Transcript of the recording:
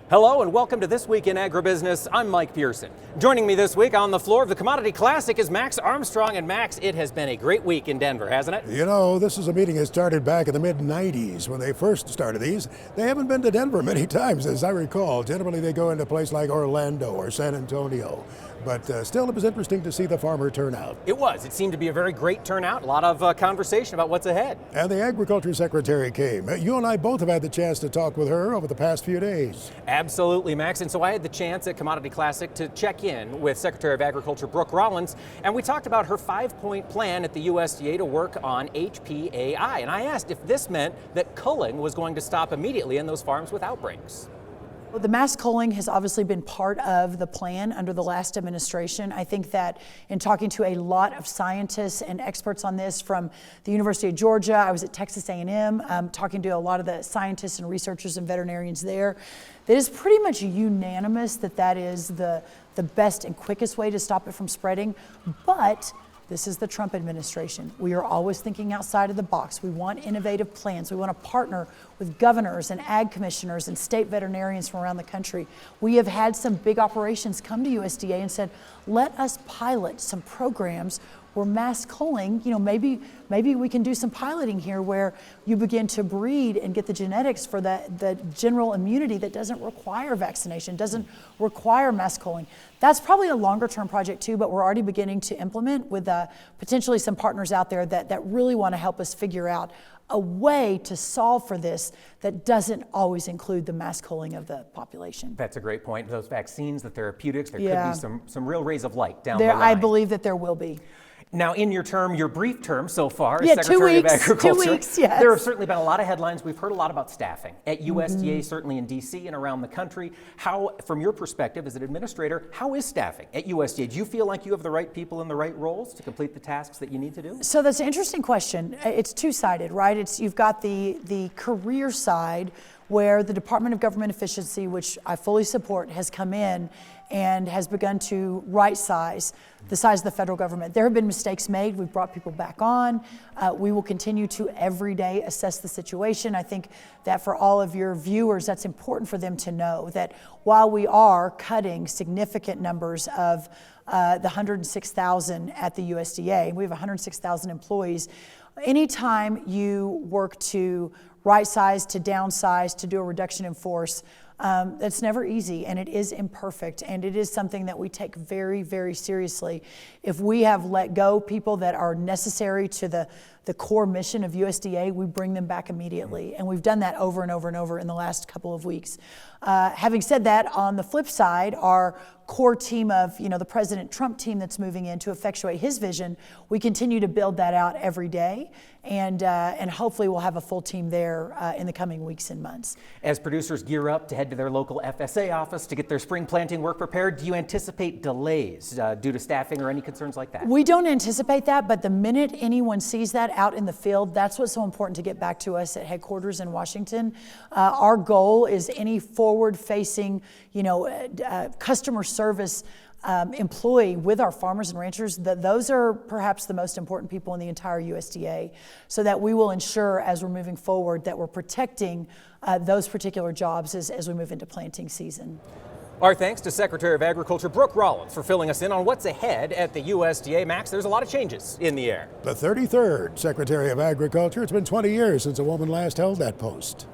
Hello and welcome to This Week in Agribusiness. I'm Mike Pearson. Joining me this week on the floor of the Commodity Classic is Max Armstrong. And Max, it has been a great week in Denver, hasn't it? You know, this is a meeting that started back in the mid-90s when they first started these. They haven't been to Denver many times, as I recall. Generally, they go into a place like Orlando or San Antonio. But still, it was interesting to see the farmer turnout. It was. It seemed to be a very great turnout. A lot of conversation about what's ahead. And the Agriculture Secretary came. You and I both have had the chance to talk with her over the past few days. Absolutely, Max. And so I had the chance at Commodity Classic to check in with Secretary of Agriculture Brooke Rollins, and we talked about her 5-point plan at the USDA to work on HPAI. And I asked if this meant that culling was going to stop immediately in those farms with outbreaks. Well, the mass culling has obviously been part of the plan under the last administration. I think that in talking to a lot of scientists and experts on this from the University of Georgia, I was at Texas A&M, talking to a lot of the scientists and researchers and veterinarians there, that is pretty much unanimous that that is the best and quickest way to stop it from spreading. But this is the Trump administration. We are always thinking outside of the box. We want innovative plans. We want to partner with governors and ag commissioners and state veterinarians from around the country. We have had some big operations come to USDA and said, let us pilot some programs where mass culling, maybe we can do some piloting here where you begin to breed and get the genetics for the general immunity that doesn't require vaccination, doesn't require mass culling. That's probably a longer term project too, but we're already beginning to implement with potentially some partners out there that really want to help us figure out a way to solve for this that doesn't always include the mass culling of the population. That's a great point. Those vaccines, the therapeutics, there could be some real rays of light down the line. I believe that there will be. Now, in your brief term so far as Secretary of Agriculture, 2 weeks, yes. There have certainly been a lot of headlines. We've heard a lot about staffing at USDA, certainly in DC and around the country. How, from your perspective as an administrator, how is staffing at USDA? Do you feel like you have the right people in the right roles to complete the tasks that you need to do? So that's an interesting question. It's two-sided, right? You've got the career side where the Department of Government Efficiency, which I fully support, has come in and has begun to right-size the size of the federal government. There have been mistakes made. We've brought people back on. We will continue to every day assess the situation. I think that for all of your viewers, that's important for them to know that while we are cutting significant numbers of the 106,000 at the USDA, we have 106,000 employees, anytime you work to right-size, to downsize, to do a reduction in force, that's never easy, and it is imperfect, and it is something that we take very, very seriously. If we have let go people that are necessary to the core mission of USDA, we bring them back immediately, and we've done that over and over and over in the last couple of weeks. Having said that, on the flip side, our core team of, the President Trump team that's moving in to effectuate his vision, we continue to build that out every day, and hopefully we'll have a full team there in the coming weeks and months. As producers gear up to head to their local FSA office to get their spring planting work prepared, do you anticipate delays due to staffing or any concerns like that? We don't anticipate that, but the minute anyone sees that out in the field, that's what's so important to get back to us at headquarters in Washington. Our goal is any forward-facing, customer service employee with our farmers and ranchers, those are perhaps the most important people in the entire USDA, so that we will ensure as we're moving forward that we're protecting those particular jobs as we move into planting season. Our thanks to Secretary of Agriculture Brooke Rollins for filling us in on what's ahead at the USDA. Max, there's a lot of changes in the air. The 33rd Secretary of Agriculture. It's been 20 years since a woman last held that post.